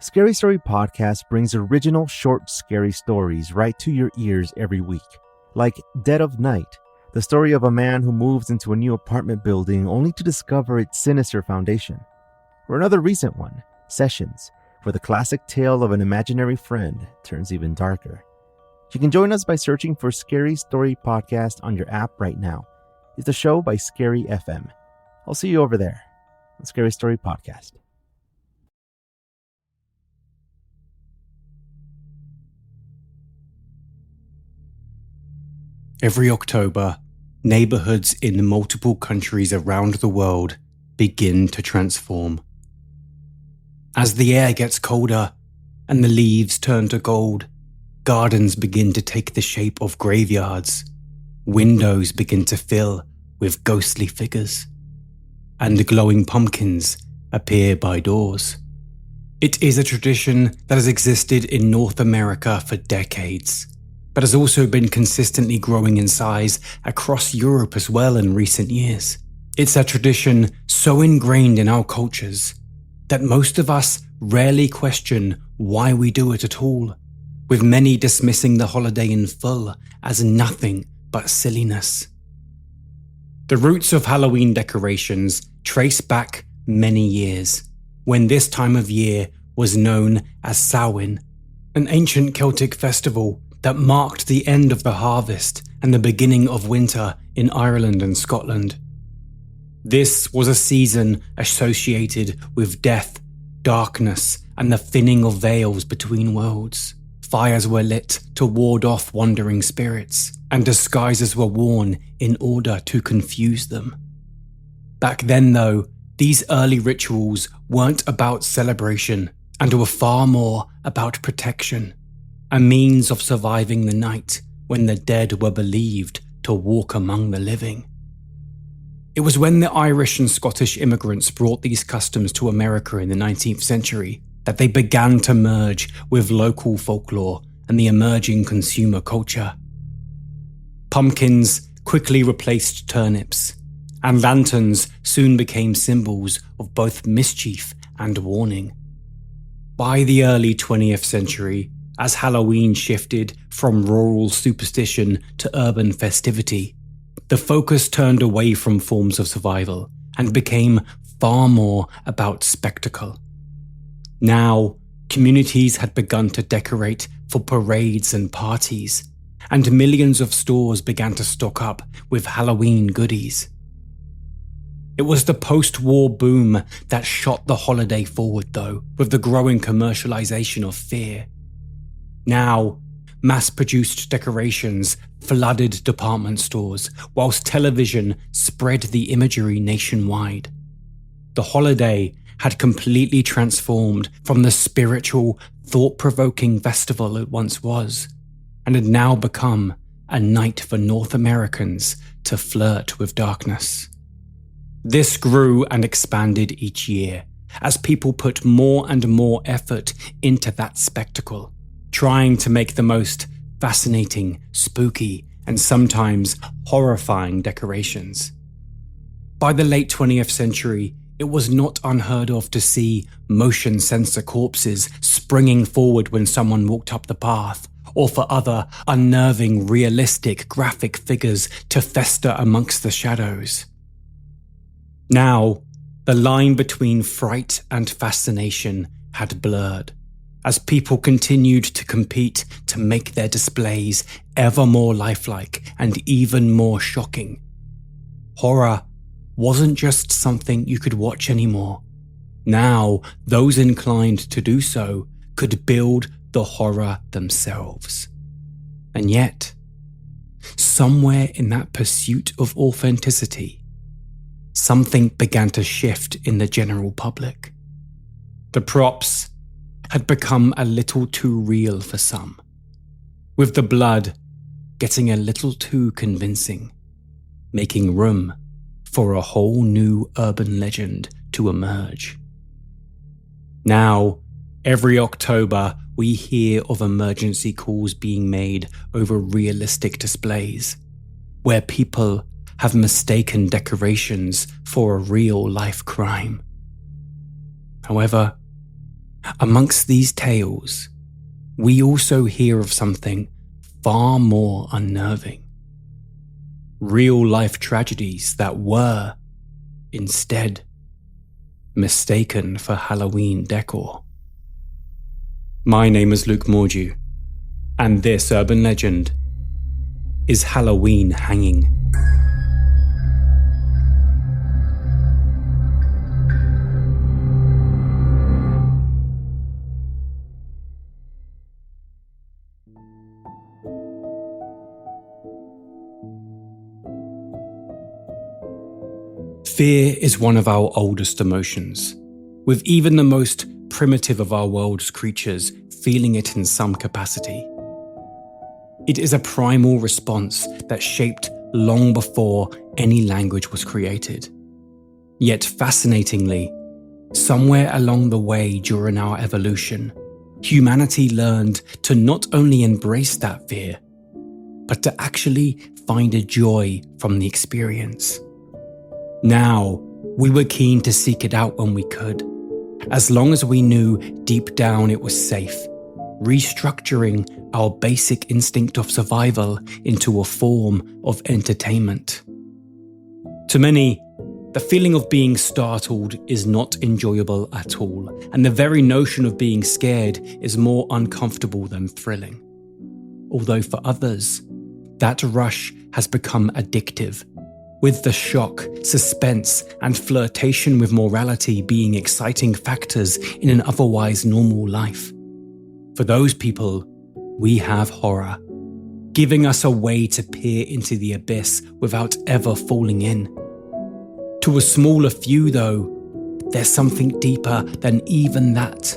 Scary Story Podcast brings original short scary stories right to your ears every week. Like Dead of Night, the story of a man who moves into a new apartment building only to discover its sinister foundation. Or another recent one, Sessions, where the classic tale of an imaginary friend turns even darker. You can join us by searching for Scary Story Podcast on your app right now. It's a show by Scary FM. I'll see you over there on Scary Story Podcast. Every October, neighborhoods in multiple countries around the world begin to transform. As the air gets colder and the leaves turn to gold, gardens begin to take the shape of graveyards, windows begin to fill with ghostly figures, and glowing pumpkins appear by doors. It is a tradition that has existed in North America for decades, but has also been consistently growing in size across Europe as well in recent years. It's a tradition so ingrained in our cultures that most of us rarely question why we do it at all, with many dismissing the holiday in full as nothing but silliness. The roots of Halloween decorations trace back many years, when this time of year was known as Samhain, an ancient Celtic festival that marked the end of the harvest and the beginning of winter in Ireland and Scotland. This was a season associated with death, darkness, and the thinning of veils between worlds. Fires were lit to ward off wandering spirits, and disguises were worn in order to confuse them. Back then, though, these early rituals weren't about celebration and were far more about protection, a means of surviving the night when the dead were believed to walk among the living. It was when the Irish and Scottish immigrants brought these customs to America in the 19th century that they began to merge with local folklore and the emerging consumer culture. Pumpkins quickly replaced turnips, and lanterns soon became symbols of both mischief and warning. By the early 20th century, as Halloween shifted from rural superstition to urban festivity, the focus turned away from forms of survival and became far more about spectacle. Now, communities had begun to decorate for parades and parties, and millions of stores began to stock up with Halloween goodies. It was the post-war boom that shot the holiday forward, though, with the growing commercialization of fear. Now, mass-produced decorations flooded department stores, whilst television spread the imagery nationwide. The holiday had completely transformed from the spiritual, thought-provoking festival it once was, and had now become a night for North Americans to flirt with darkness. This grew and expanded each year, as people put more and more effort into that spectacle, trying to make the most fascinating, spooky, and sometimes horrifying decorations. By the late 20th century, it was not unheard of to see motion sensor corpses springing forward when someone walked up the path, or for other unnerving, realistic graphic figures to fester amongst the shadows. Now, the line between fright and fascination had blurred, as people continued to compete to make their displays ever more lifelike and even more shocking. Horror wasn't just something you could watch anymore. Now, those inclined to do so could build the horror themselves. And yet, somewhere in that pursuit of authenticity, something began to shift in the general public. The props had become a little too real for some, with the blood getting a little too convincing, making room for a whole new urban legend to emerge. Now, every October, we hear of emergency calls being made over realistic displays, where people have mistaken decorations for a real-life crime. However, Amongst these tales, we also hear of something far more unnerving. Real-life tragedies that were, instead, mistaken for Halloween decor. My name is Luke Mordew, and this urban legend is Halloween hanging. Fear is one of our oldest emotions, with even the most primitive of our world's creatures feeling it in some capacity. It is a primal response that shaped long before any language was created. Yet fascinatingly, somewhere along the way during our evolution, humanity learned to not only embrace that fear, but to actually find a joy from the experience. Now, we were keen to seek it out when we could, as long as we knew deep down it was safe, restructuring our basic instinct of survival into a form of entertainment. To many, the feeling of being startled is not enjoyable at all, and the very notion of being scared is more uncomfortable than thrilling. Although for others, that rush has become addictive, with the shock, suspense, and flirtation with morality being exciting factors in an otherwise normal life. For those people, we have horror, giving us a way to peer into the abyss without ever falling in. To a smaller few, though, there's something deeper than even that,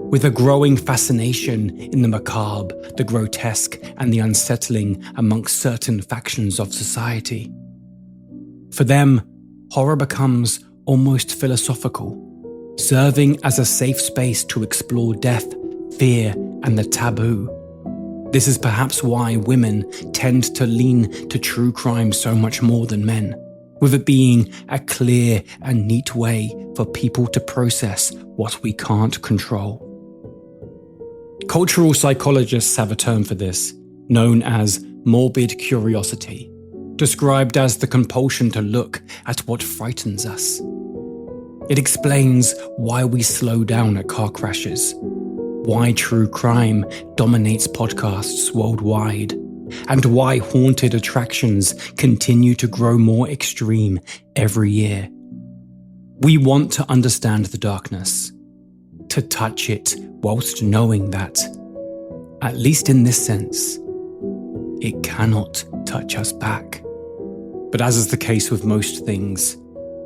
with a growing fascination in the macabre, the grotesque, and the unsettling amongst certain factions of society. For them, horror becomes almost philosophical, serving as a safe space to explore death, fear, and the taboo. This is perhaps why women tend to lean to true crime so much more than men, with it being a clear and neat way for people to process what we can't control. Cultural psychologists have a term for this, known as morbid curiosity, described as the compulsion to look at what frightens us. It explains why we slow down at car crashes, why true crime dominates podcasts worldwide, and why haunted attractions continue to grow more extreme every year. We want to understand the darkness, to touch it whilst knowing that, at least in this sense, it cannot touch us back. But as is the case with most things,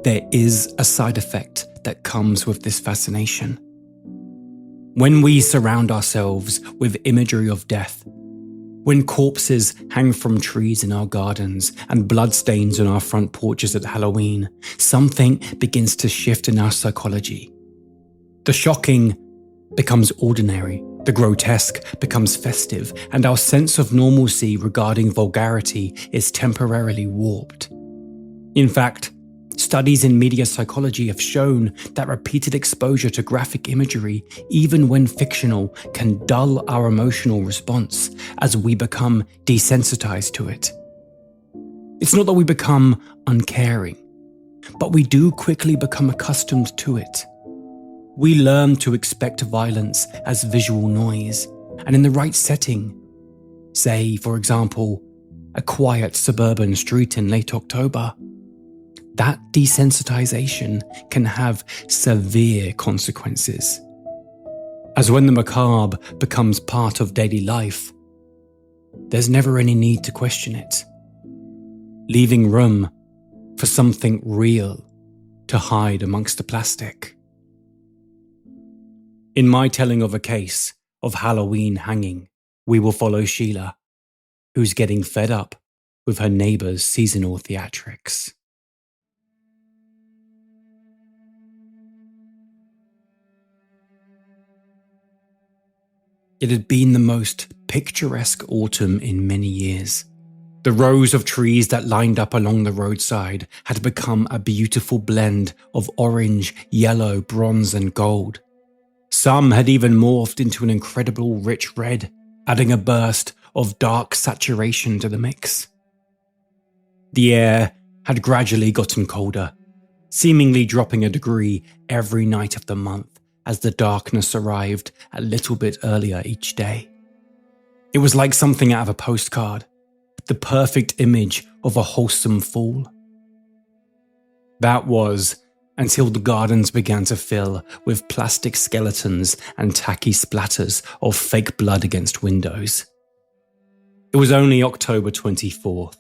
there is a side effect that comes with this fascination. When we surround ourselves with imagery of death, when corpses hang from trees in our gardens and bloodstains on our front porches at Halloween, something begins to shift in our psychology. The shocking becomes ordinary, the grotesque becomes festive, and our sense of normalcy regarding vulgarity is temporarily warped. In fact, studies in media psychology have shown that repeated exposure to graphic imagery, even when fictional, can dull our emotional response as we become desensitized to it. It's not that we become uncaring, but we do quickly become accustomed to it. We learn to expect violence as visual noise, and in the right setting, say, for example, a quiet suburban street in late October, that desensitization can have severe consequences. As when the macabre becomes part of daily life, there's never any need to question it, leaving room for something real to hide amongst the plastic. In my telling of a case of Halloween hanging, we will follow Sheila, who's getting fed up with her neighbour's seasonal theatrics. It had been the most picturesque autumn in many years. The rows of trees that lined up along the roadside had become a beautiful blend of orange, yellow, bronze, and gold. Some had even morphed into an incredible rich red, adding a burst of dark saturation to the mix. The air had gradually gotten colder, seemingly dropping a degree every night of the month as the darkness arrived a little bit earlier each day. It was like something out of a postcard, the perfect image of a wholesome fall. That was until the gardens began to fill with plastic skeletons and tacky splatters of fake blood against windows. It was only October 24th,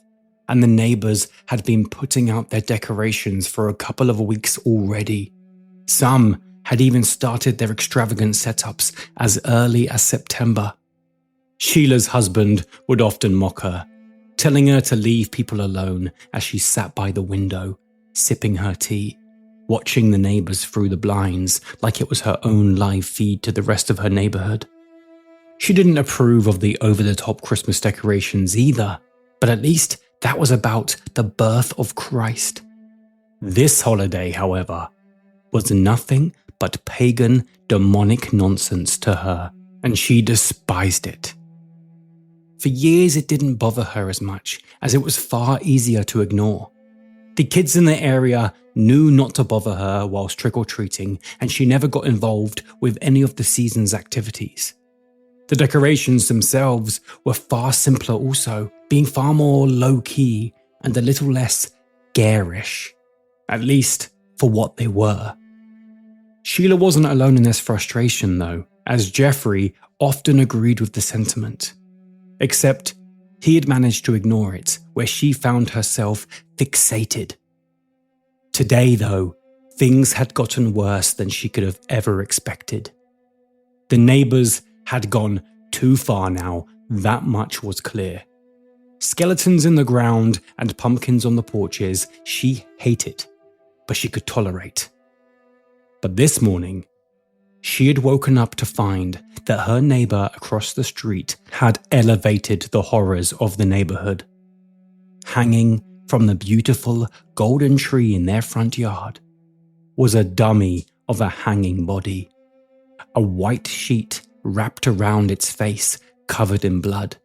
and the neighbours had been putting out their decorations for a couple of weeks already. Some had even started their extravagant setups as early as September. Sheila's husband would often mock her, telling her to leave people alone as she sat by the window, sipping her tea, watching the neighbours through the blinds like it was her own live feed to the rest of her neighbourhood. She didn't approve of the over-the-top Christmas decorations either, but at least that was about the birth of Christ. This holiday, however, was nothing but pagan, demonic nonsense to her, and she despised it. For years it didn't bother her as much, as it was far easier to ignore. The kids in the area knew not to bother her whilst trick-or-treating, and she never got involved with any of the season's activities. The decorations themselves were far simpler also, being far more low-key and a little less garish, at least for what they were. Sheila wasn't alone in this frustration though, as Jeffrey often agreed with the sentiment. Except he had managed to ignore it, where she found herself fixated. Today though, things had gotten worse than she could have ever expected. The neighbours had gone too far now, that much was clear. Skeletons in the ground and pumpkins on the porches she hated, but she could tolerate. But this morning, she had woken up to find that her neighbour across the street had elevated the horrors of the neighbourhood. Hanging from the beautiful golden tree in their front yard was a dummy of a hanging body, a white sheet wrapped around its face covered in blood.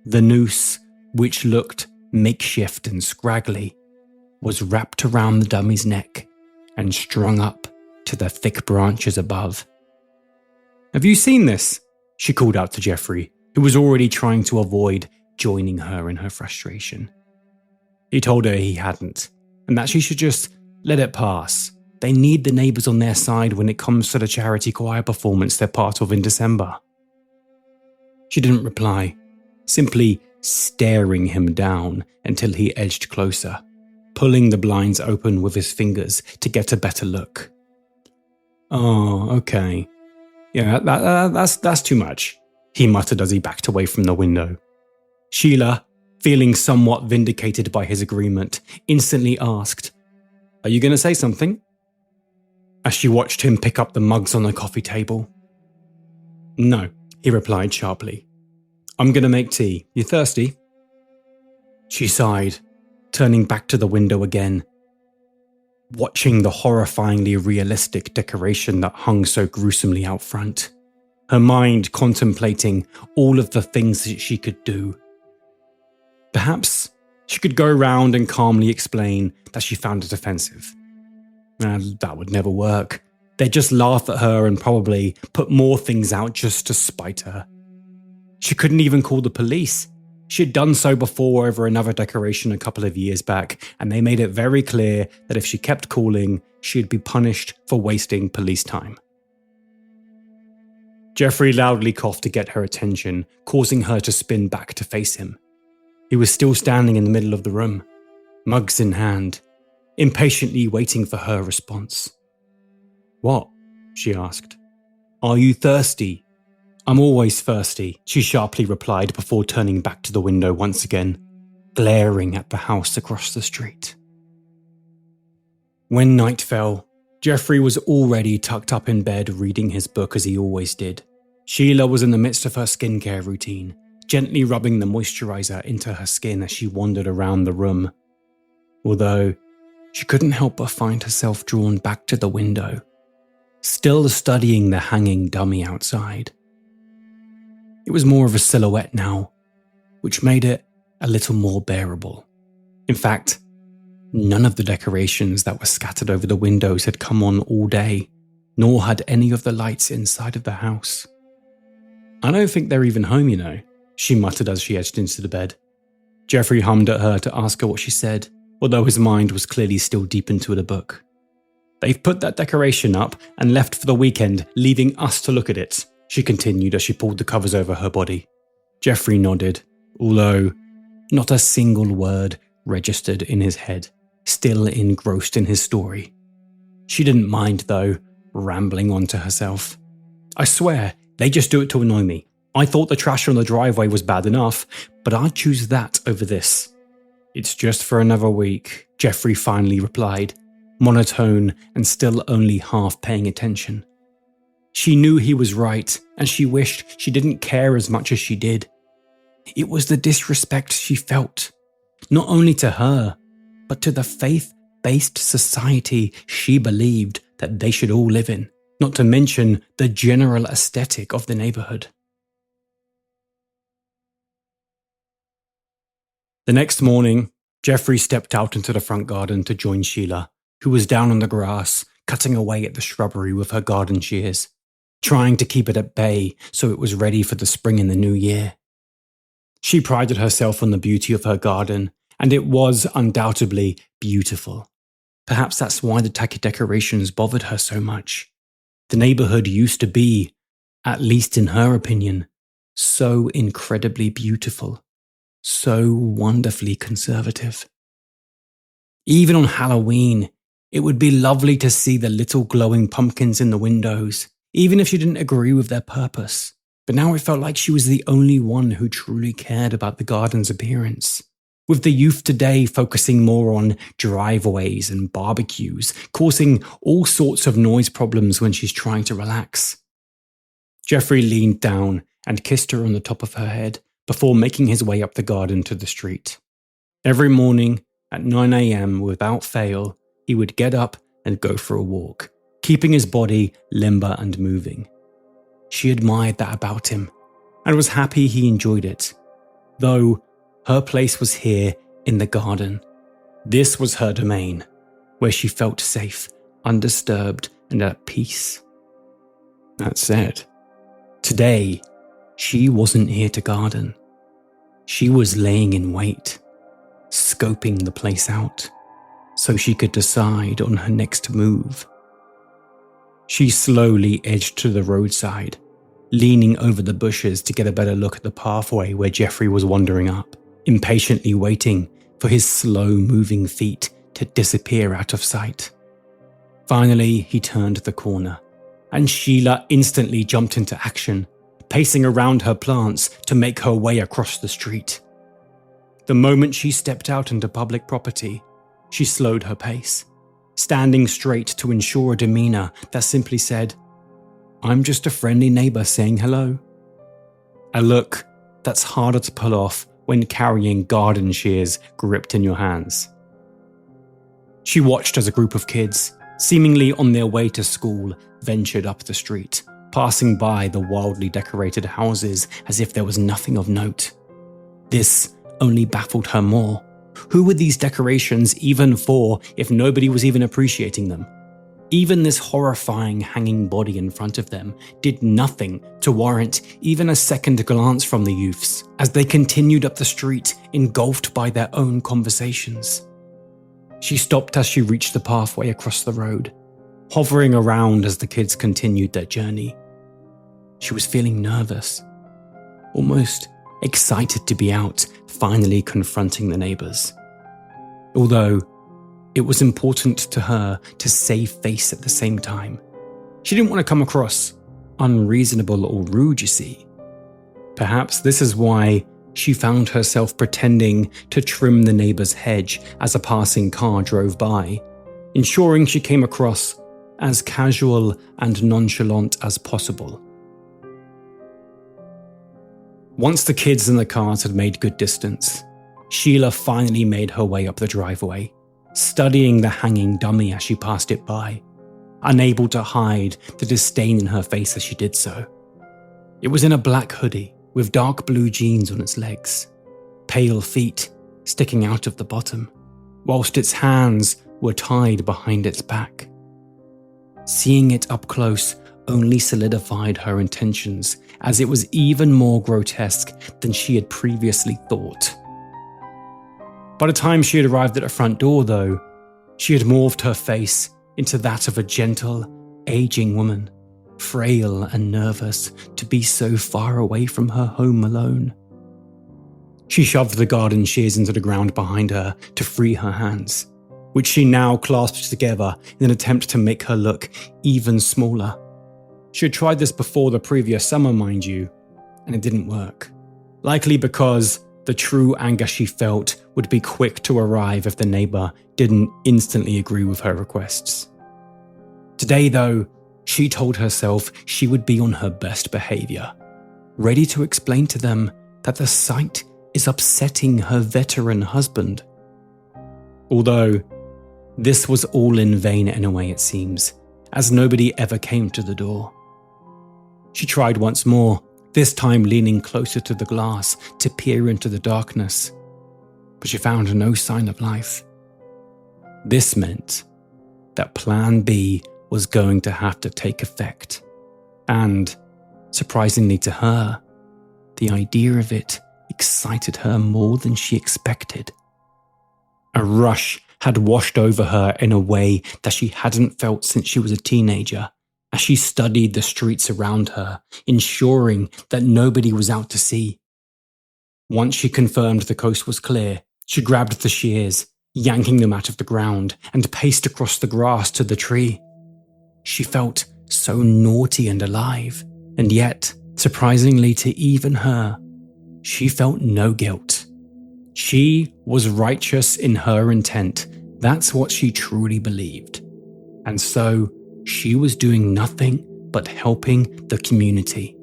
The noose, which looked makeshift and scraggly, was wrapped around the dummy's neck and strung up to the thick branches above. "Have you seen this?" she called out to Jeffrey, who was already trying to avoid joining her in her frustration. He told her he hadn't, and that she should just let it pass. They need the neighbours on their side when it comes to the charity choir performance they're part of in December. She didn't reply, simply staring him down until he edged closer, pulling the blinds open with his fingers to get a better look. "Oh, okay. Yeah, that's too much," he muttered as he backed away from the window. Sheila, feeling somewhat vindicated by his agreement, instantly asked, "Are you going to say something?" As she watched him pick up the mugs on the coffee table. "No," he replied sharply. "I'm going to make tea. You thirsty?" She sighed, turning back to the window again, watching the horrifyingly realistic decoration that hung so gruesomely out front, her mind contemplating all of the things that she could do. Perhaps she could go round and calmly explain that she found it offensive. That would never work. They'd just laugh at her and probably put more things out just to spite her. She couldn't even call the police. She had done so before over another decoration a couple of years back, and they made it very clear that if she kept calling, she'd be punished for wasting police time. Jeffrey loudly coughed to get her attention, causing her to spin back to face him. He was still standing in the middle of the room, mugs in hand, impatiently waiting for her response. "What?" she asked. "Are you thirsty?" "I'm always thirsty," she sharply replied before turning back to the window once again, glaring at the house across the street. When night fell, Jeffrey was already tucked up in bed reading his book as he always did. Sheila was in the midst of her skincare routine, gently rubbing the moisturizer into her skin as she wandered around the room. Although she couldn't help but find herself drawn back to the window, still studying the hanging dummy outside. It was more of a silhouette now, which made it a little more bearable. In fact, none of the decorations that were scattered over the windows had come on all day, nor had any of the lights inside of the house. "I don't think they're even home, you know," she muttered as she edged into the bed. Jeffrey hummed at her to ask her what she said, although his mind was clearly still deep into the book. "They've put that decoration up and left for the weekend, leaving us to look at it," she continued as she pulled the covers over her body. Jeffrey nodded, although not a single word registered in his head, still engrossed in his story. She didn't mind, though, rambling on to herself. "I swear, they just do it to annoy me. I thought the trash on the driveway was bad enough, but I'd choose that over this." "It's just for another week," Jeffrey finally replied, monotone and still only half paying attention. She knew he was right, and she wished she didn't care as much as she did. It was the disrespect she felt, not only to her, but to the faith-based society she believed that they should all live in, not to mention the general aesthetic of the neighborhood. The next morning, Jeffrey stepped out into the front garden to join Sheila, who was down on the grass, cutting away at the shrubbery with her garden shears, trying to keep it at bay so it was ready for the spring in the new year. She prided herself on the beauty of her garden, and it was undoubtedly beautiful. Perhaps that's why the tacky decorations bothered her so much. The neighborhood used to be, at least in her opinion, so incredibly beautiful. So wonderfully conservative. Even on Halloween, it would be lovely to see the little glowing pumpkins in the windows, even if she didn't agree with their purpose. But now it felt like she was the only one who truly cared about the garden's appearance. With the youth today focusing more on driveways and barbecues, causing all sorts of noise problems when she's trying to relax. Jeffrey leaned down and kissed her on the top of her head, before making his way up the garden to the street. Every morning at 9 a.m. without fail, he would get up and go for a walk, keeping his body limber and moving. She admired that about him and was happy he enjoyed it, though her place was here in the garden. This was her domain, where she felt safe, undisturbed, and at peace. That said, today, she wasn't here to garden. She was laying in wait, scoping the place out, so she could decide on her next move. She slowly edged to the roadside, leaning over the bushes to get a better look at the pathway where Jeffrey was wandering up, impatiently waiting for his slow-moving feet to disappear out of sight. Finally, he turned the corner, and Sheila instantly jumped into action, pacing around her plants to make her way across the street. The moment she stepped out into public property, she slowed her pace, standing straight to ensure a demeanor that simply said, "I'm just a friendly neighbor saying hello." A look that's harder to pull off when carrying garden shears gripped in your hands. She watched as a group of kids, seemingly on their way to school, ventured up the street, passing by the wildly decorated houses as if there was nothing of note. This only baffled her more. Who were these decorations even for if nobody was even appreciating them? Even this horrifying hanging body in front of them did nothing to warrant even a second glance from the youths as they continued up the street, engulfed by their own conversations. She stopped as she reached the pathway across the road, hovering around as the kids continued their journey. She was feeling nervous, almost excited to be out, finally confronting the neighbors. Although it was important to her to save face at the same time. She didn't want to come across unreasonable or rude, you see. Perhaps this is why she found herself pretending to trim the neighbor's hedge as a passing car drove by, ensuring she came across as casual and nonchalant as possible. Once the kids and the cars had made good distance, Sheila finally made her way up the driveway, studying the hanging dummy as she passed it by, unable to hide the disdain in her face as she did so. It was in a black hoodie with dark blue jeans on its legs, pale feet sticking out of the bottom, whilst its hands were tied behind its back. Seeing it up close only solidified her intentions, as it was even more grotesque than she had previously thought. By the time she had arrived at the front door, though, she had morphed her face into that of a gentle, aging woman, frail and nervous to be so far away from her home alone. She shoved the garden shears into the ground behind her to free her hands, which she now clasped together in an attempt to make her look even smaller. She had tried this before the previous summer, mind you, and it didn't work. Likely because the true anger she felt would be quick to arrive if the neighbour didn't instantly agree with her requests. Today, though, she told herself she would be on her best behaviour, ready to explain to them that the sight is upsetting her veteran husband. Although, this was all in vain anyway, it seems, as nobody ever came to the door. She tried once more, this time leaning closer to the glass to peer into the darkness, but she found no sign of life. This meant that Plan B was going to have to take effect, and, surprisingly to her, the idea of it excited her more than she expected. A rush had washed over her in a way that she hadn't felt since she was a teenager, as she studied the streets around her, ensuring that nobody was out to sea. Once she confirmed the coast was clear, she grabbed the shears, yanking them out of the ground, and paced across the grass to the tree. She felt so naughty and alive, and yet, surprisingly to even her, she felt no guilt. She was righteous in her intent. That's what she truly believed. And so, she was doing nothing but helping the community.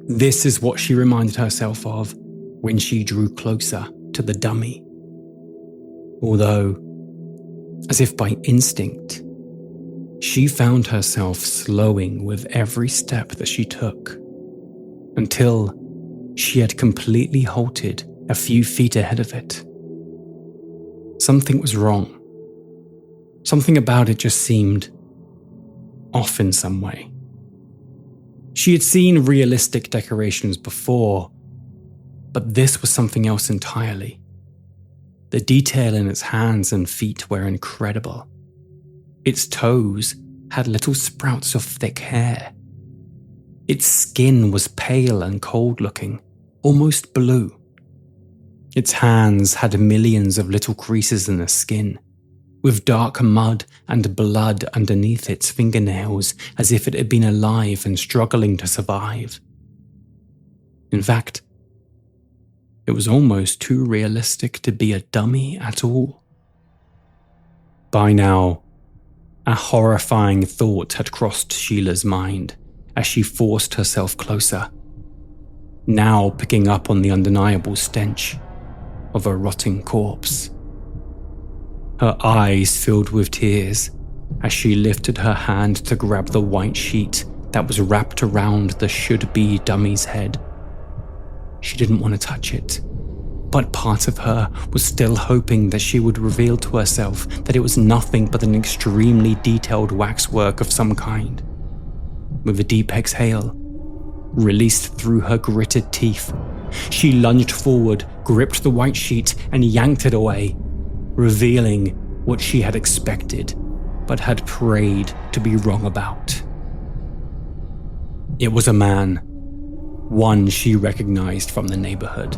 This is what she reminded herself of when she drew closer to the dummy. Although, as if by instinct, she found herself slowing with every step that she took, until she had completely halted a few feet ahead of it. Something was wrong. Something about it just seemed off in some way. She had seen realistic decorations before, but this was something else entirely. The detail in its hands and feet were incredible. Its toes had little sprouts of thick hair. Its skin was pale and cold-looking, almost blue. Its hands had millions of little creases in the skin, with dark mud and blood underneath its fingernails, as if it had been alive and struggling to survive. In fact, it was almost too realistic to be a dummy at all. By now, a horrifying thought had crossed Sheila's mind as she forced herself closer, now picking up on the undeniable stench of a rotting corpse. Her eyes filled with tears as she lifted her hand to grab the white sheet that was wrapped around the should-be dummy's head. She didn't want to touch it, but part of her was still hoping that she would reveal to herself that it was nothing but an extremely detailed waxwork of some kind. With a deep exhale, released through her gritted teeth, she lunged forward, gripped the white sheet, and yanked it away, revealing what she had expected, but had prayed to be wrong about. It was a man, one she recognized from the neighborhood,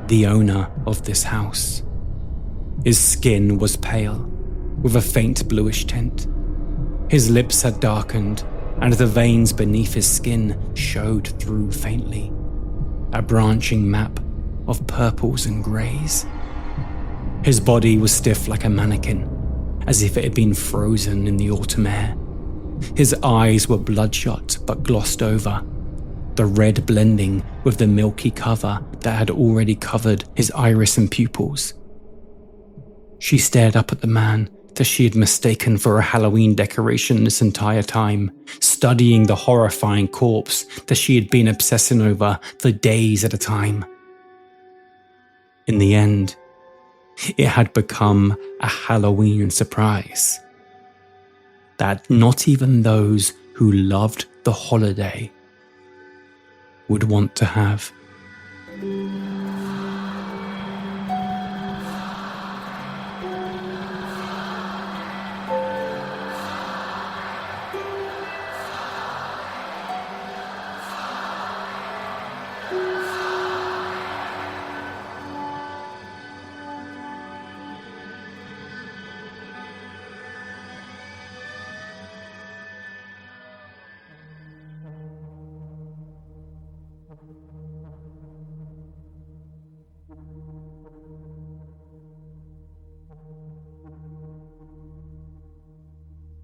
the owner of this house. His skin was pale, with a faint bluish tint. His lips had darkened, and the veins beneath his skin showed through faintly, a branching map of purples and greys. His body was stiff like a mannequin, as if it had been frozen in the autumn air. His eyes were bloodshot but glossed over, the red blending with the milky cover that had already covered his iris and pupils. She stared up at the man that she had mistaken for a Halloween decoration this entire time, studying the horrifying corpse that she had been obsessing over for days at a time. In the end, it had become a Halloween surprise that not even those who loved the holiday would want to have.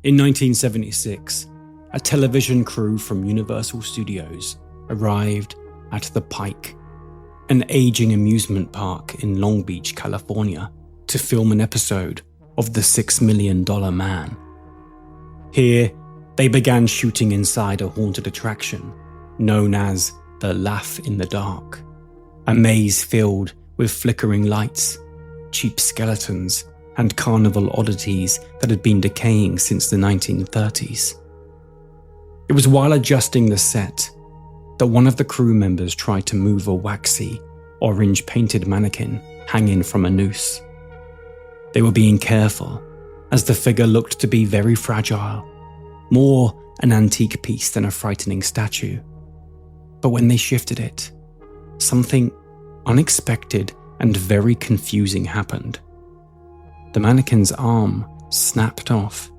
In 1976, a television crew from Universal Studios arrived at the Pike, an aging amusement park in Long Beach, California, to film an episode of The $6 Million Man. Here, they began shooting inside a haunted attraction known as the Laugh in the Dark, a maze filled with flickering lights, cheap skeletons, and carnival oddities that had been decaying since the 1930s. It was while adjusting the set that one of the crew members tried to move a waxy, orange-painted mannequin hanging from a noose. They were being careful, as the figure looked to be very fragile, more an antique piece than a frightening statue. But when they shifted it, something unexpected and very confusing happened. The mannequin's arm snapped off,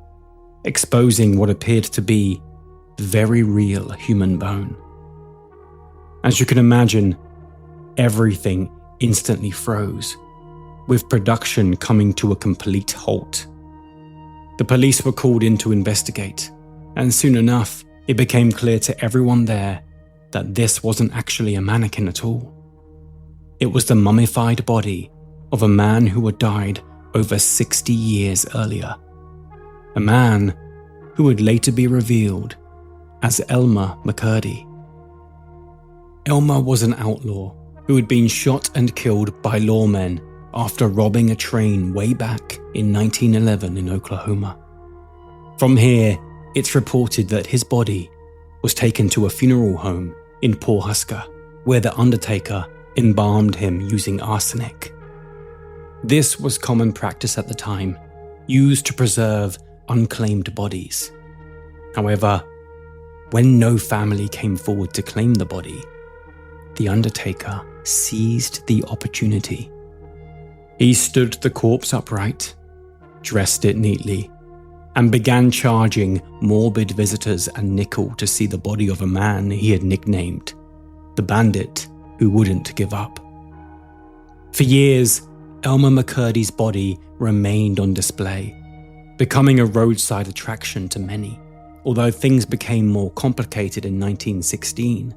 exposing what appeared to be very real human bone. As you can imagine, everything instantly froze, with production coming to a complete halt. The police were called in to investigate, and soon enough, it became clear to everyone there that this wasn't actually a mannequin at all. It was the mummified body of a man who had died over 60 years earlier. A man who would later be revealed as Elmer McCurdy. Elmer was an outlaw who had been shot and killed by lawmen after robbing a train way back in 1911 in Oklahoma. From here, it's reported that his body was taken to a funeral home in Pawhuska, where the undertaker embalmed him using arsenic. This was common practice at the time, used to preserve unclaimed bodies. However, when no family came forward to claim the body, the undertaker seized the opportunity. He stood the corpse upright, dressed it neatly, and began charging morbid visitors a nickel to see the body of a man he had nicknamed the Bandit Who Wouldn't Give Up. For years, Elmer McCurdy's body remained on display, becoming a roadside attraction to many, although things became more complicated in 1916,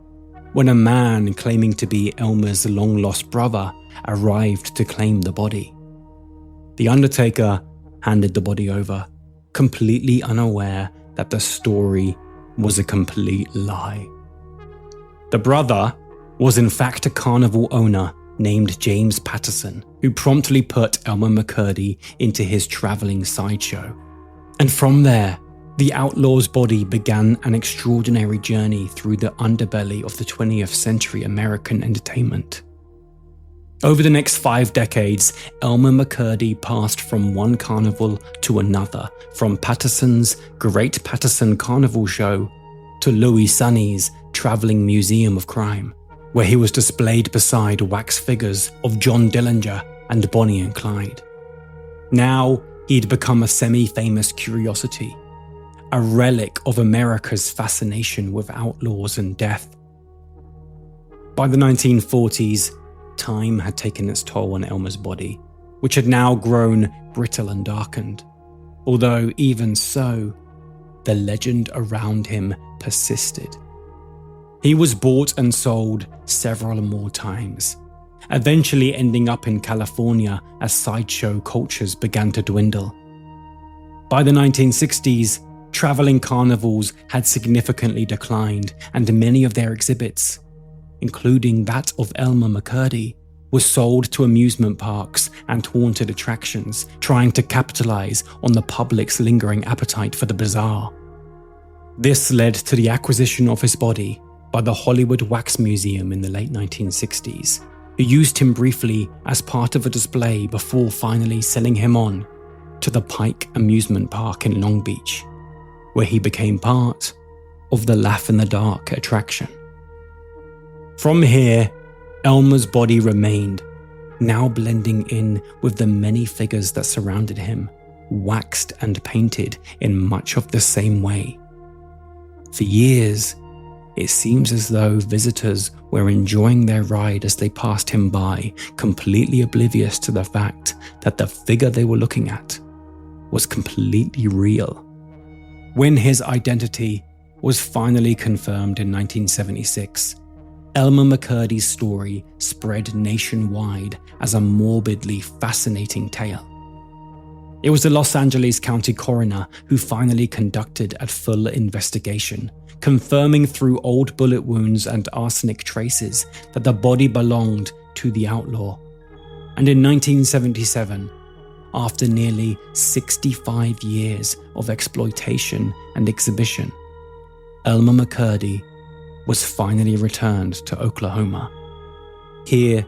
when a man claiming to be Elmer's long-lost brother arrived to claim the body. The undertaker handed the body over, completely unaware that the story was a complete lie. The brother was in fact a carnival owner named James Patterson, who promptly put Elmer McCurdy into his traveling sideshow. And from there, the outlaw's body began an extraordinary journey through the underbelly of the 20th century American entertainment. Over the next 5 decades, Elmer McCurdy passed from one carnival to another, from Patterson's Great Patterson Carnival Show to Louis Sonny's Traveling Museum of Crime, where he was displayed beside wax figures of John Dillinger and Bonnie and Clyde. Now, he'd become a semi-famous curiosity, a relic of America's fascination with outlaws and death. By the 1940s, time had taken its toll on Elmer's body, which had now grown brittle and darkened. Although even so, the legend around him persisted. He was bought and sold several more times, eventually ending up in California as sideshow cultures began to dwindle. By the 1960s, travelling carnivals had significantly declined, and many of their exhibits, including that of Elmer McCurdy, were sold to amusement parks and haunted attractions, trying to capitalise on the public's lingering appetite for the bizarre. This led to the acquisition of his body by the Hollywood Wax Museum in the late 1960s, who used him briefly as part of a display before finally selling him on to the Pike Amusement Park in Long Beach, where he became part of the Laugh in the Dark attraction. From here, Elmer's body remained, now blending in with the many figures that surrounded him, waxed and painted in much of the same way. For years, it seems as though visitors were enjoying their ride as they passed him by, completely oblivious to the fact that the figure they were looking at was completely real. When his identity was finally confirmed in 1976, Elmer McCurdy's story spread nationwide as a morbidly fascinating tale. It was the Los Angeles County coroner who finally conducted a full investigation, confirming through old bullet wounds and arsenic traces that the body belonged to the outlaw. And in 1977, after nearly 65 years of exploitation and exhibition, Elmer McCurdy was finally returned to Oklahoma. Here,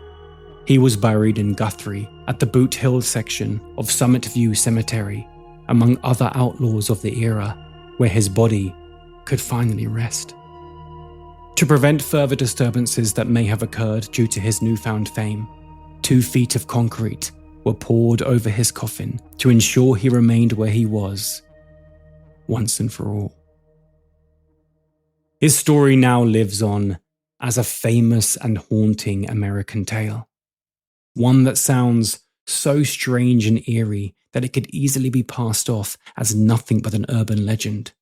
he was buried in Guthrie at the Boot Hill section of Summit View Cemetery, among other outlaws of the era, where his body could finally rest. To prevent further disturbances that may have occurred due to his newfound fame, 2 feet of concrete were poured over his coffin to ensure he remained where he was, once and for all. His story now lives on as a famous and haunting American tale, one that sounds so strange and eerie that it could easily be passed off as nothing but an urban legend,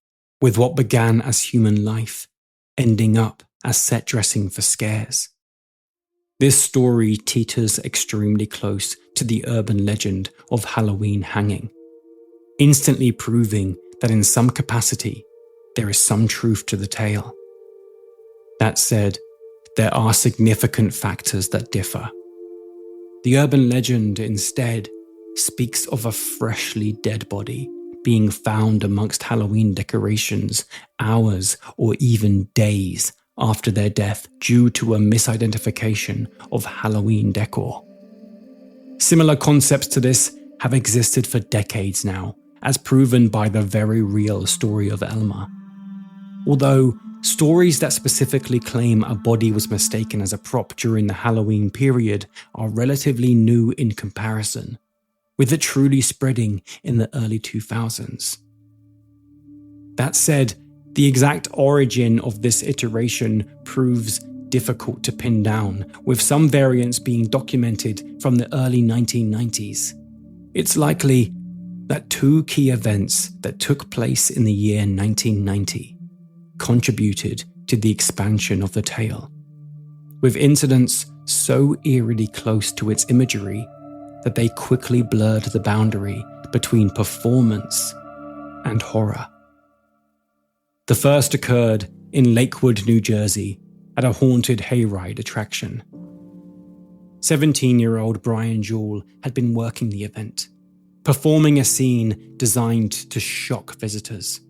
with what began as human life ending up as set dressing for scares. This story teeters extremely close to the urban legend of Halloween hanging, instantly proving that in some capacity there is some truth to the tale. That said, there are significant factors that differ. The urban legend instead speaks of a freshly dead body being found amongst Halloween decorations hours or even days after their death due to a misidentification of Halloween decor. Similar concepts to this have existed for decades now, as proven by the very real story of Elmer. Although stories that specifically claim a body was mistaken as a prop during the Halloween period are relatively new in comparison, with it truly spreading in the early 2000s. That said, the exact origin of this iteration proves difficult to pin down, with some variants being documented from the early 1990s. It's likely that 2 key events that took place in the year 1990 contributed to the expansion of the tale, with incidents so eerily close to its imagery that they quickly blurred the boundary between performance and horror. The first occurred in Lakewood, New Jersey, at a haunted hayride attraction. 17-year-old Brian Jewell had been working the event, performing a scene designed to shock visitors,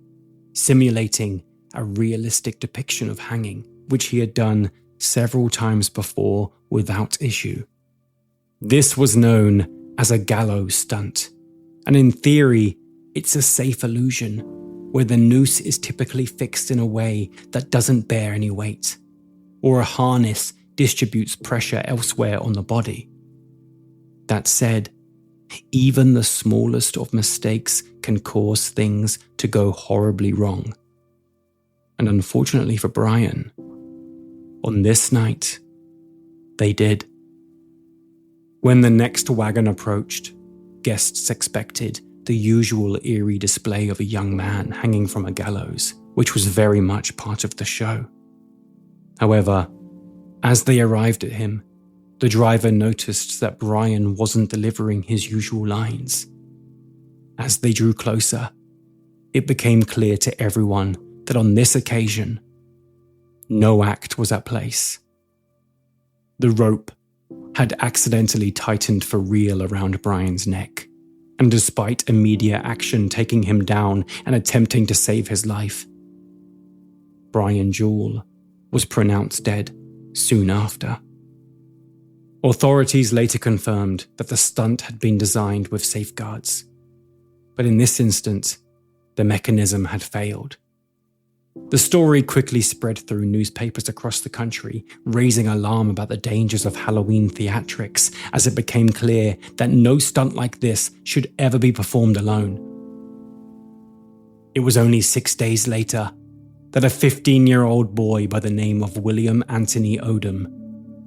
simulating a realistic depiction of hanging, which he had done several times before without issue. This was known as a gallows stunt, and in theory, it's a safe illusion where the noose is typically fixed in a way that doesn't bear any weight, or a harness distributes pressure elsewhere on the body. That said, even the smallest of mistakes can cause things to go horribly wrong. And unfortunately for Brian, on this night, they did. When the next wagon approached, guests expected the usual eerie display of a young man hanging from a gallows, which was very much part of the show. However, as they arrived at him, the driver noticed that Brian wasn't delivering his usual lines. As they drew closer, it became clear to everyone that on this occasion, no act was at place. The rope had accidentally tightened for real around Brian's neck, and despite immediate action taking him down and attempting to save his life, Brian Jewell was pronounced dead soon after. Authorities later confirmed that the stunt had been designed with safeguards, but in this instance, the mechanism had failed. The story quickly spread through newspapers across the country, raising alarm about the dangers of Halloween theatrics as it became clear that no stunt like this should ever be performed alone. It was only 6 days later that a 15-year-old boy by the name of William Anthony Odom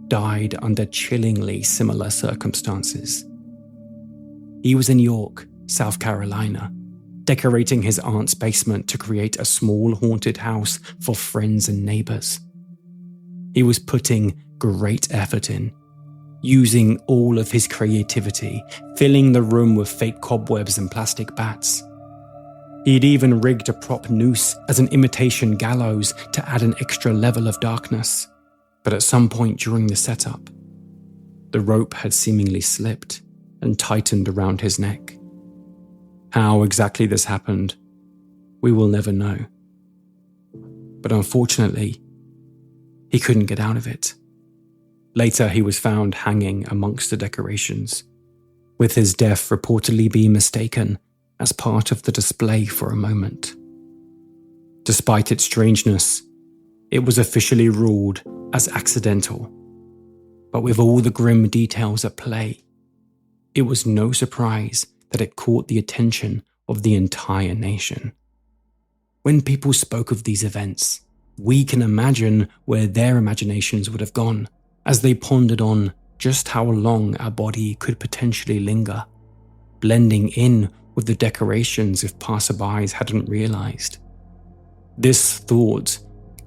died under chillingly similar circumstances. He was in York, South Carolina, decorating his aunt's basement to create a small haunted house for friends and neighbors. He was putting great effort in, using all of his creativity, filling the room with fake cobwebs and plastic bats. He'd even rigged a prop noose as an imitation gallows to add an extra level of darkness. But at some point during the setup, the rope had seemingly slipped and tightened around his neck. How exactly this happened, we will never know. But unfortunately, he couldn't get out of it. Later, he was found hanging amongst the decorations, with his death reportedly being mistaken as part of the display for a moment. Despite its strangeness, it was officially ruled as accidental. But with all the grim details at play, it was no surprise that it caught the attention of the entire nation. When people spoke of these events, we can imagine where their imaginations would have gone as they pondered on just how long a body could potentially linger, blending in with the decorations if passerbys hadn't realized. This thought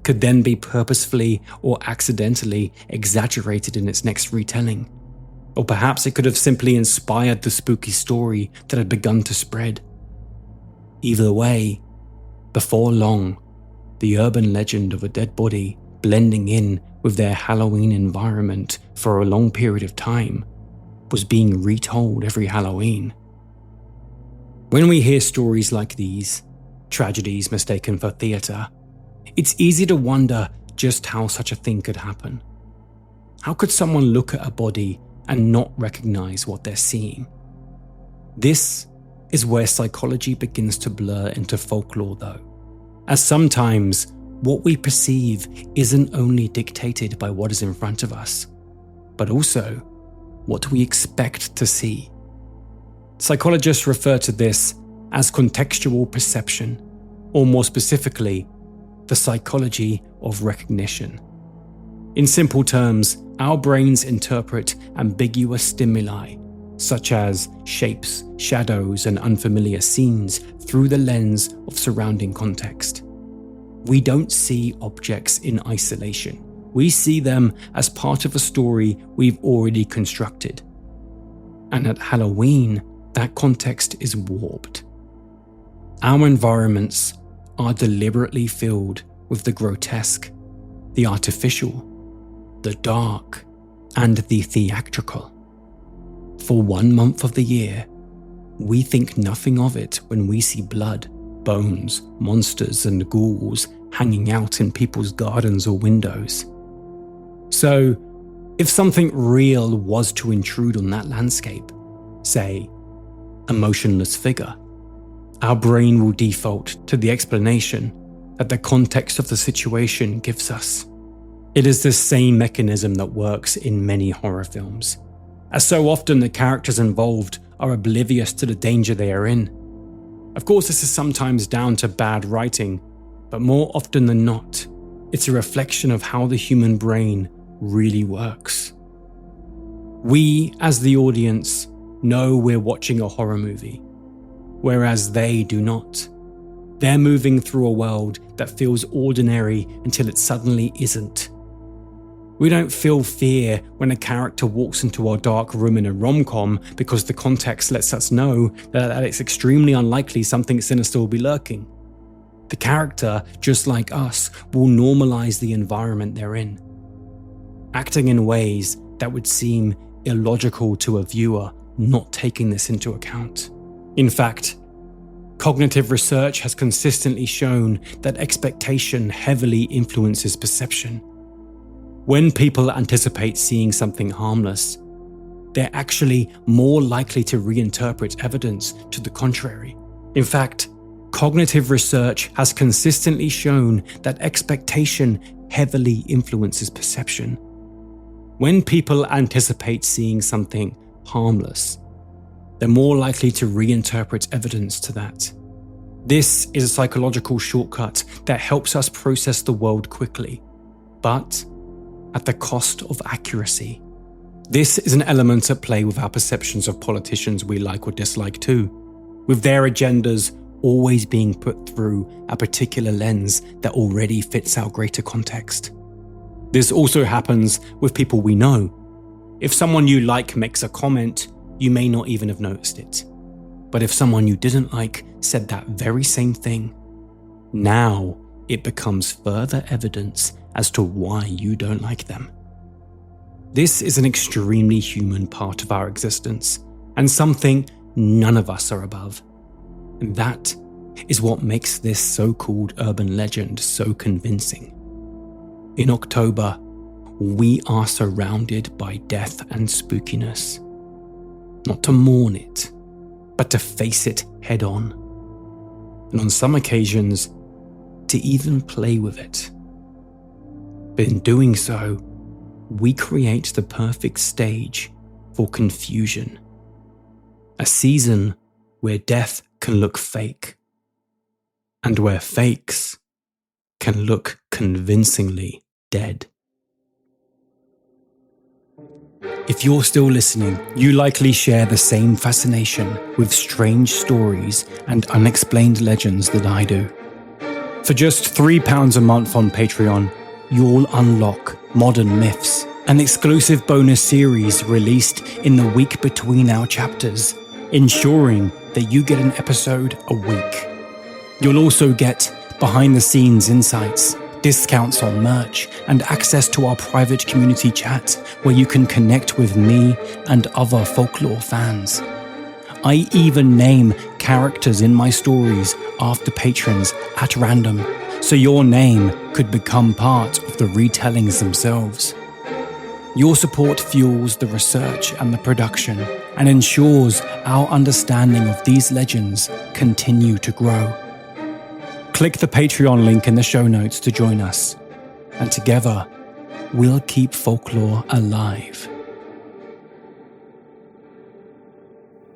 could then be purposefully or accidentally exaggerated in its next retelling. Or perhaps it could have simply inspired the spooky story that had begun to spread. Either way, before long, the urban legend of a dead body blending in with their Halloween environment for a long period of time was being retold every Halloween. When we hear stories like these, tragedies mistaken for theatre, it's easy to wonder just how such a thing could happen. How could someone look at a body and not recognize what they're seeing? This is where psychology begins to blur into folklore though, as sometimes what we perceive isn't only dictated by what is in front of us, but also what we expect to see. Psychologists refer to this as contextual perception, or more specifically, the psychology of recognition. In simple terms, our brains interpret ambiguous stimuli, such as shapes, shadows, and unfamiliar scenes through the lens of surrounding context. We don't see objects in isolation. We see them as part of a story we've already constructed. And at Halloween, that context is warped. Our environments are deliberately filled with the grotesque, the artificial, the dark, and the theatrical. For 1 month of the year, we think nothing of it when we see blood, bones, monsters, and ghouls hanging out in people's gardens or windows. So, if something real was to intrude on that landscape, say, a motionless figure, our brain will default to the explanation that the context of the situation gives us. It is the same mechanism that works in many horror films, as so often the characters involved are oblivious to the danger they are in. Of course, this is sometimes down to bad writing, but more often than not, it's a reflection of how the human brain really works. We, as the audience, know we're watching a horror movie, whereas they do not. They're moving through a world that feels ordinary until it suddenly isn't. We don't feel fear when a character walks into our dark room in a rom-com because the context lets us know that it's extremely unlikely something sinister will be lurking. The character, just like us, will normalize the environment they're in, acting in ways that would seem illogical to a viewer not taking this into account. In fact, cognitive research has consistently shown that expectation heavily influences perception. When people anticipate seeing something harmless, they're actually more likely to reinterpret evidence to the contrary. In fact, cognitive research has consistently shown that expectation heavily influences perception. When people anticipate seeing something harmless, they're more likely to reinterpret evidence to that. This is a psychological shortcut that helps us process the world quickly, but at the cost of accuracy. This is an element at play with our perceptions of politicians we like or dislike too, with their agendas always being put through a particular lens that already fits our greater context. This also happens with people we know. If someone you like makes a comment, you may not even have noticed it. But if someone you didn't like said that very same thing, now it becomes further evidence as to why you don't like them. This is an extremely human part of our existence, and something none of us are above. And that is what makes this so-called urban legend so convincing. In October, we are surrounded by death and spookiness. Not to mourn it, but to face it head on. And on some occasions, to even play with it. But in doing so, we create the perfect stage for confusion. A season where death can look fake, and where fakes can look convincingly dead. If you're still listening, you likely share the same fascination with strange stories and unexplained legends that I do. For just £3 a month on Patreon, you'll unlock Modern Myths, an exclusive bonus series released in the week between our chapters, ensuring that you get an episode a week. You'll also get behind-the-scenes insights, discounts on merch, and access to our private community chat where you can connect with me and other folklore fans. I even name characters in my stories after patrons at random, so your name could become part of the retellings themselves. Your support fuels the research and the production and ensures our understanding of these legends continue to grow. Click the Patreon link in the show notes to join us, and together we'll keep folklore alive.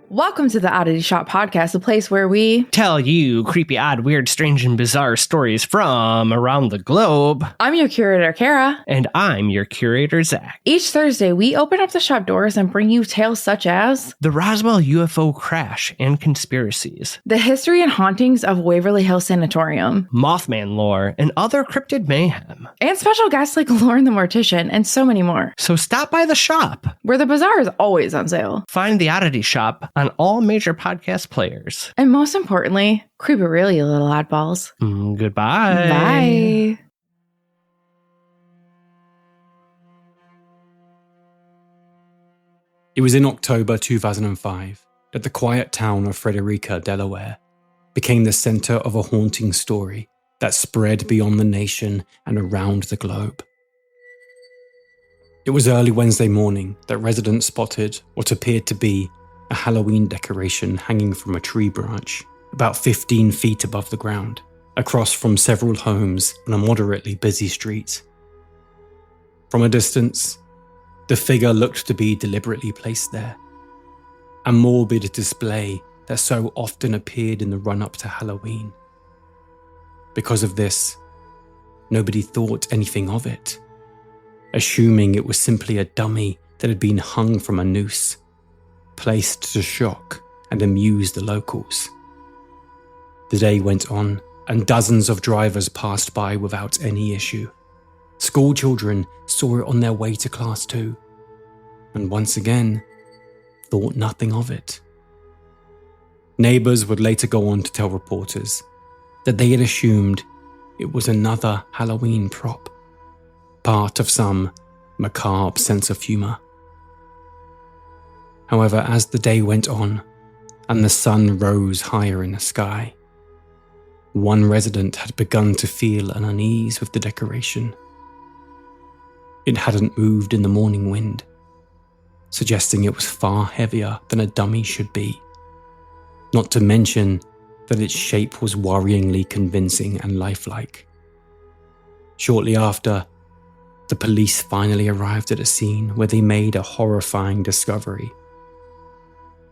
Welcome to the Oddity Shop Podcast, a place where we tell you creepy, odd, weird, strange, and bizarre stories from around the globe. I'm your curator, Kara. And I'm your curator, Zach. Each Thursday, we open up the shop doors and bring you tales such as the Roswell UFO crash and conspiracies, the history and hauntings of Waverly Hills Sanatorium, Mothman lore, and other cryptid mayhem, and special guests like Lauren the Mortician, and so many more. So stop by the shop, where the bazaar is always on sale. Find the Oddity Shop on all major podcast players. And most importantly, creep it really, you little oddballs. Goodbye. Bye. It was in October 2005 that the quiet town of Frederica, Delaware, became the center of a haunting story that spread beyond the nation and around the globe. It was early Wednesday morning that residents spotted what appeared to be a Halloween decoration hanging from a tree branch about 15 feet above the ground, across from several homes on a moderately busy street. From a distance, the figure looked to be deliberately placed there, a morbid display that so often appeared in the run-up to Halloween. Because of this, nobody thought anything of it, assuming it was simply a dummy that had been hung from a noose, placed to shock and amuse the locals. The day went on, and dozens of drivers passed by without any issue. School children saw it on their way to class too, and once again, thought nothing of it. Neighbours would later go on to tell reporters that they had assumed it was another Halloween prop, part of some macabre sense of humour. However, as the day went on and the sun rose higher in the sky, one resident had begun to feel an unease with the decoration. It hadn't moved in the morning wind, suggesting it was far heavier than a dummy should be, not to mention that its shape was worryingly convincing and lifelike. Shortly after, the police finally arrived at a scene where they made a horrifying discovery.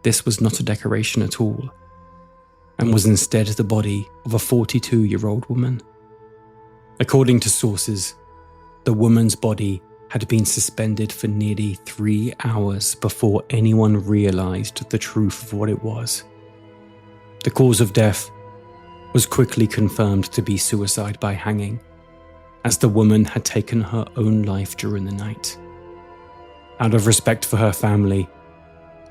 This was not a decoration at all, and was instead the body of a 42-year-old woman. According to sources, the woman's body had been suspended for nearly 3 hours before anyone realized the truth of what it was. The cause of death was quickly confirmed to be suicide by hanging, as the woman had taken her own life during the night. Out of respect for her family,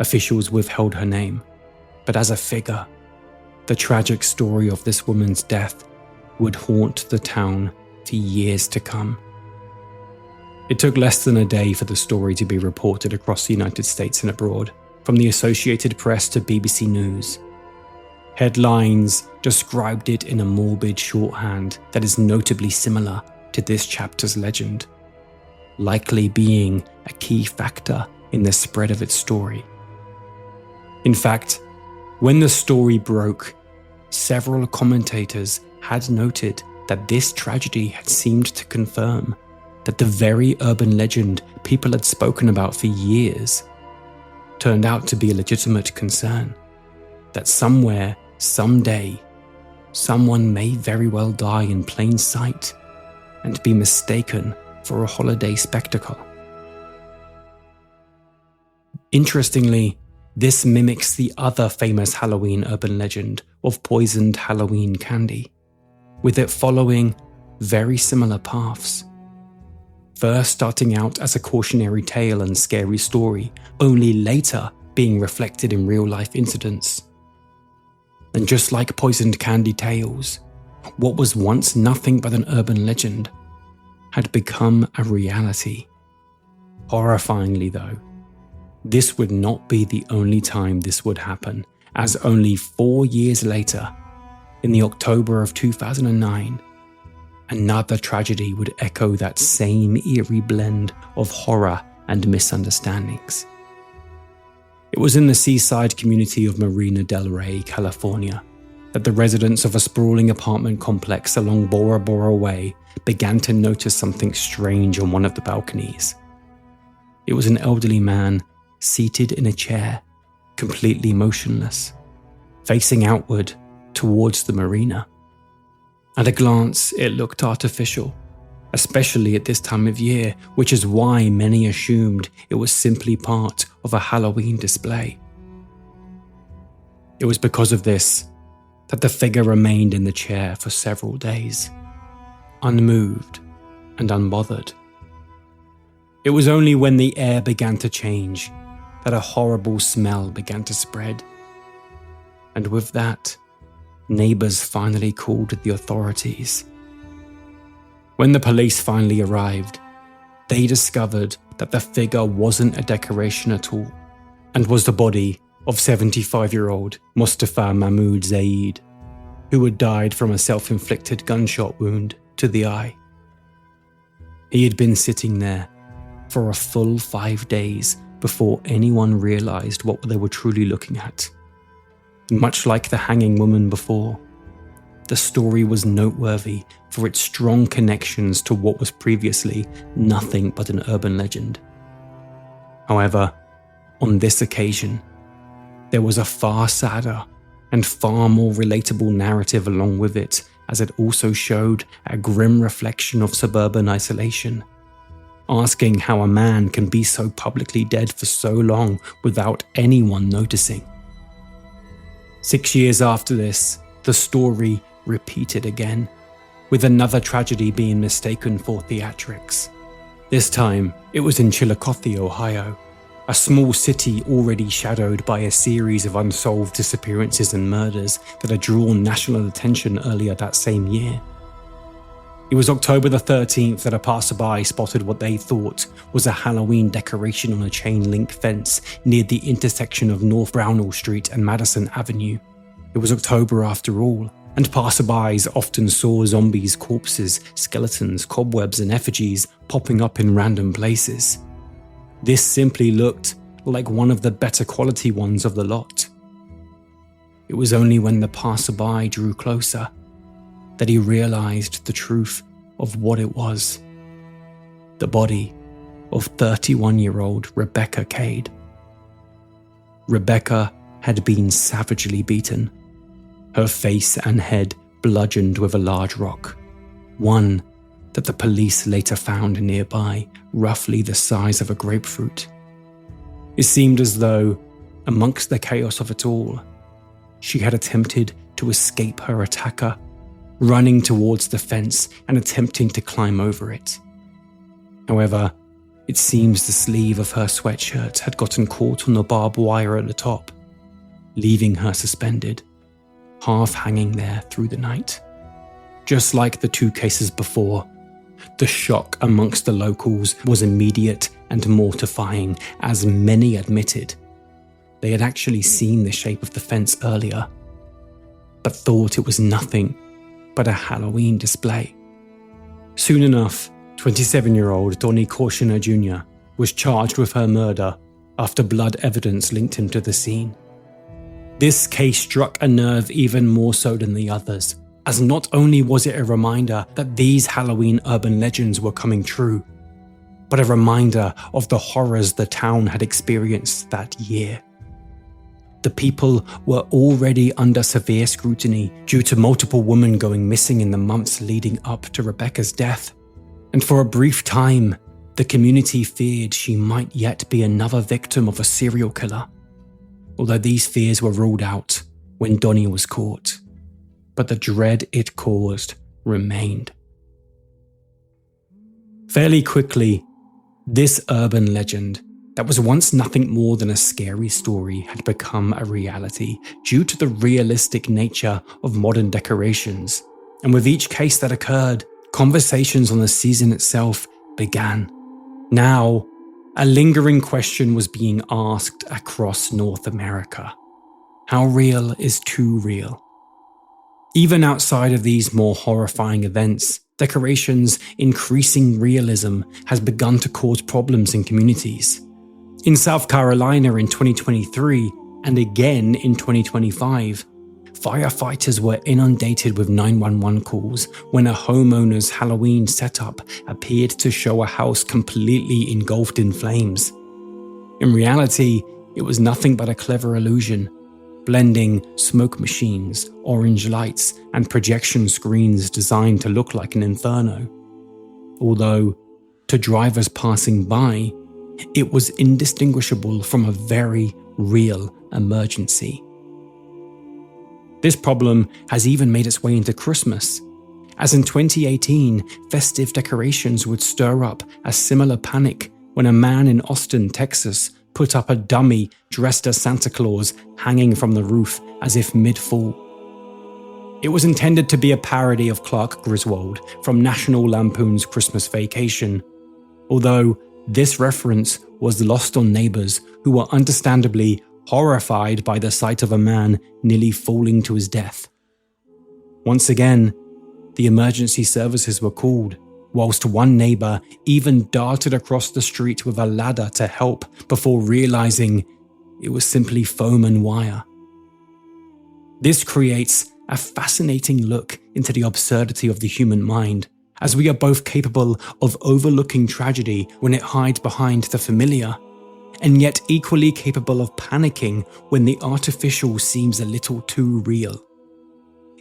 officials withheld her name, but as a figure, the tragic story of this woman's death would haunt the town for years to come. It took less than a day for the story to be reported across the United States and abroad, from the Associated Press to BBC News. Headlines described it in a morbid shorthand that is notably similar to this chapter's legend, likely being a key factor in the spread of its story. In fact, when the story broke, several commentators had noted that this tragedy had seemed to confirm that the very urban legend people had spoken about for years turned out to be a legitimate concern, that somewhere, someday, someone may very well die in plain sight and be mistaken for a holiday spectacle. Interestingly, this mimics the other famous Halloween urban legend of poisoned Halloween candy, with it following very similar paths. First starting out as a cautionary tale and scary story, only later being reflected in real-life incidents. And just like poisoned candy tales, what was once nothing but an urban legend had become a reality. Horrifyingly though, this would not be the only time this would happen, as only 4 years later, in the October of 2009, another tragedy would echo that same eerie blend of horror and misunderstandings. It was in the seaside community of Marina del Rey, California, that the residents of a sprawling apartment complex along Bora Bora Way began to notice something strange on one of the balconies. It was an elderly man seated in a chair, completely motionless, facing outward towards the marina. At a glance, it looked artificial, especially at this time of year, which is why many assumed it was simply part of a Halloween display. It was because of this that the figure remained in the chair for several days, unmoved and unbothered. It was only when the air began to change that a horrible smell began to spread. And with that, neighbours finally called the authorities. When the police finally arrived, they discovered that the figure wasn't a decoration at all, and was the body of 75-year-old Mustafa Mahmoud Zaid, who had died from a self-inflicted gunshot wound to the eye. He had been sitting there for a full 5 days before anyone realised what they were truly looking at. Much like the hanging woman before, the story was noteworthy for its strong connections to what was previously nothing but an urban legend. However, on this occasion, there was a far sadder and far more relatable narrative along with it, as it also showed a grim reflection of suburban isolation, asking how a man can be so publicly dead for so long without anyone noticing. 6 years after this, the story repeated again, with another tragedy being mistaken for theatrics. This time, it was in Chillicothe, Ohio, a small city already shadowed by a series of unsolved disappearances and murders that had drawn national attention earlier that same year. It was October the 13th that a passerby spotted what they thought was a Halloween decoration on a chain-link fence near the intersection of North Brownell Street and Madison Avenue. It was October after all, and passerbys often saw zombies, corpses, skeletons, cobwebs and effigies popping up in random places. This simply looked like one of the better quality ones of the lot. It was only when the passerby drew closer that he realized the truth of what it was. The body of 31-year-old Rebecca Cade. Rebecca had been savagely beaten, her face and head bludgeoned with a large rock, one that the police later found nearby, roughly the size of a grapefruit. It seemed as though, amongst the chaos of it all, she had attempted to escape her attacker, running towards the fence and attempting to climb over it. However, it seems the sleeve of her sweatshirt had gotten caught on the barbed wire at the top, leaving her suspended, half hanging there through the night. Just like the two cases before, the shock amongst the locals was immediate and mortifying, as many admitted they had actually seen the shape of the fence earlier, but thought it was nothing but a Halloween display. Soon enough, 27-year-old Donnie Korshiner Jr. was charged with her murder after blood evidence linked him to the scene. This case struck a nerve even more so than the others, as not only was it a reminder that these Halloween urban legends were coming true, but a reminder of the horrors the town had experienced that year. The people were already under severe scrutiny due to multiple women going missing in the months leading up to Rebecca's death, and for a brief time, the community feared she might yet be another victim of a serial killer, although these fears were ruled out when Donnie was caught. But the dread it caused remained. Fairly quickly, this urban legend that was once nothing more than a scary story had become a reality due to the realistic nature of modern decorations, and with each case that occurred, conversations on the season itself began. Now, a lingering question was being asked across North America. How real is too real? Even outside of these more horrifying events, decorations' increasing realism has begun to cause problems in communities. In South Carolina in 2023, and again in 2025, firefighters were inundated with 911 calls when a homeowner's Halloween setup appeared to show a house completely engulfed in flames. In reality, it was nothing but a clever illusion, blending smoke machines, orange lights, and projection screens designed to look like an inferno. Although, to drivers passing by, it was indistinguishable from a very real emergency. This problem has even made its way into Christmas, as in 2018, festive decorations would stir up a similar panic when a man in Austin, Texas, put up a dummy dressed as Santa Claus hanging from the roof as if mid-fall. It was intended to be a parody of Clark Griswold from National Lampoon's Christmas Vacation, although this reference was lost on neighbors who were understandably horrified by the sight of a man nearly falling to his death. Once again, the emergency services were called, whilst one neighbor even darted across the street with a ladder to help before realizing it was simply foam and wire. This creates a fascinating look into the absurdity of the human mind, as we are both capable of overlooking tragedy when it hides behind the familiar, and yet equally capable of panicking when the artificial seems a little too real.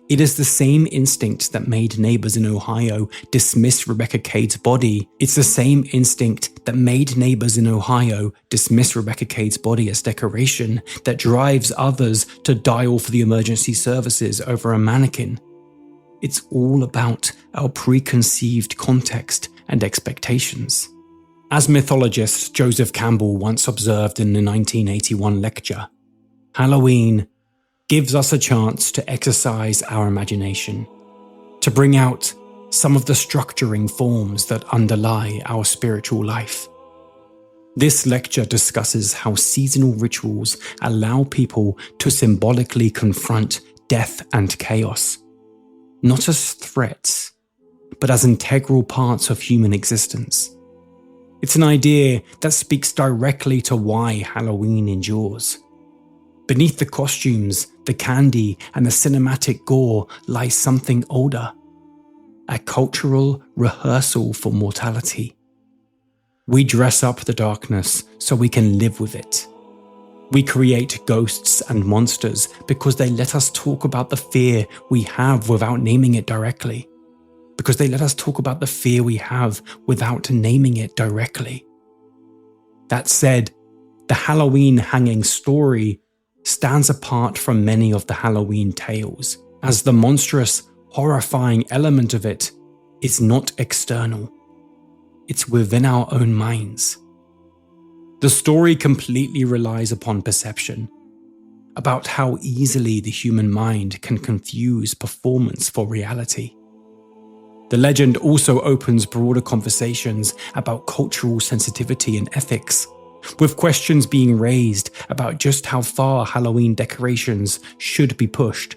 It is the same instinct that made neighbors in Ohio dismiss Rebecca Cade's body. It's the same instinct that made neighbors in Ohio dismiss Rebecca Cade's body as decoration that drives others to dial for the emergency services over a mannequin. it's all about our preconceived context and expectations. As mythologist Joseph Campbell once observed in the 1981 lecture, Halloween gives us a chance to exercise our imagination, to bring out some of the structuring forms that underlie our spiritual life. This lecture discusses how seasonal rituals allow people to symbolically confront death and chaos, not as threats, but as integral parts of human existence. It's an idea that speaks directly to why Halloween endures. Beneath the costumes, the candy, and the cinematic gore lies something older, a cultural rehearsal for mortality. We dress up the darkness so we can live with it. We create ghosts and monsters because they let us talk about the fear we have without naming it directly. Because they let us talk about the fear we have without naming it directly. That said, the Halloween hanging story stands apart from many of the Halloween tales, as the monstrous, horrifying element of it is not external. It's within our own minds. The story completely relies upon perception, about how easily the human mind can confuse performance for reality. The legend also opens broader conversations about cultural sensitivity and ethics, with questions being raised about just how far Halloween decorations should be pushed,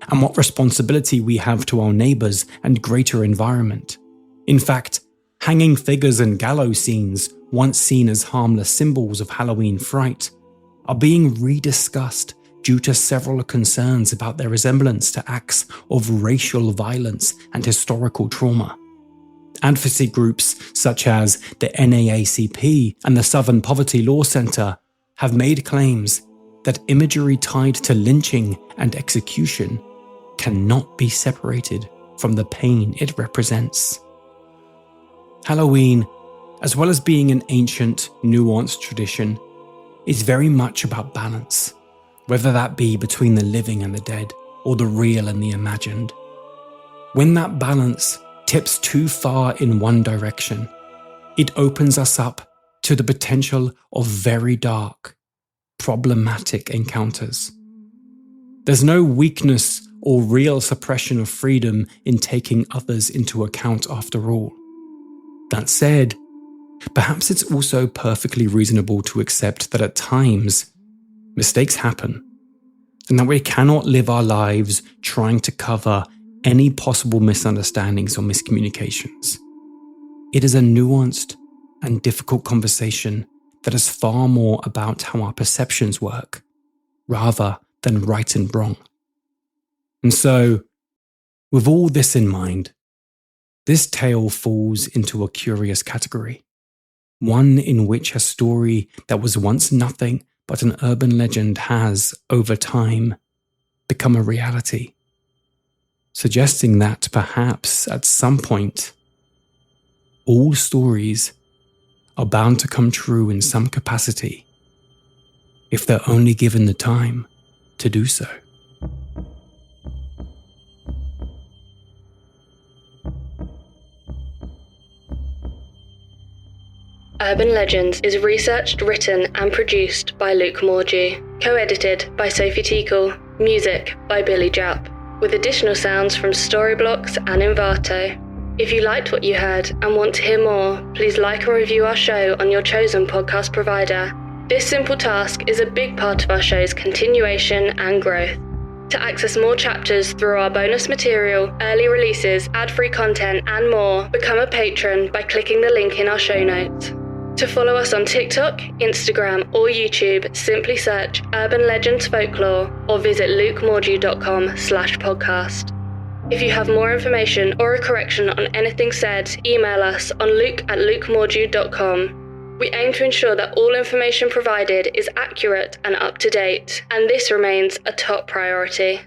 and what responsibility we have to our neighbours and greater environment. In fact, hanging figures and gallows scenes, once seen as harmless symbols of Halloween fright, are being rediscussed due to several concerns about their resemblance to acts of racial violence and historical trauma. Advocacy groups such as the NAACP and the Southern Poverty Law Center have made claims that imagery tied to lynching and execution cannot be separated from the pain it represents. Halloween, as well as being an ancient, nuanced tradition, is very much about balance, whether that be between the living and the dead, or the real and the imagined. When that balance tips too far in one direction, it opens us up to the potential of very dark, problematic encounters. There's no weakness or real suppression of freedom in taking others into account after all. That said, perhaps it's also perfectly reasonable to accept that at times, mistakes happen, and that we cannot live our lives trying to cover any possible misunderstandings or miscommunications. It is a nuanced and difficult conversation that is far more about how our perceptions work, rather than right and wrong. And so, with all this in mind, this tale falls into a curious category, one in which a story that was once nothing but an urban legend has, over time, become a reality, suggesting that perhaps at some point, all stories are bound to come true in some capacity, if they're only given the time to do so. Urban Legends is researched, written and produced by Luke Morgie, co-edited by Sophie Tickle, music by Billy Japp, with additional sounds from Storyblocks and Envato. If you liked what you heard and want to hear more, please like and review our show on your chosen podcast provider. This simple task is a big part of our show's continuation and growth. To access more chapters through our bonus material, early releases, ad-free content and more, become a patron by clicking the link in our show notes. To follow us on TikTok, Instagram or YouTube, simply search Urban Legends Folklore or visit lukemorgie.com/podcast. If you have more information or a correction on anything said, email us on luke@lukemorgie.com. We aim to ensure that all information provided is accurate and up to date, and this remains a top priority.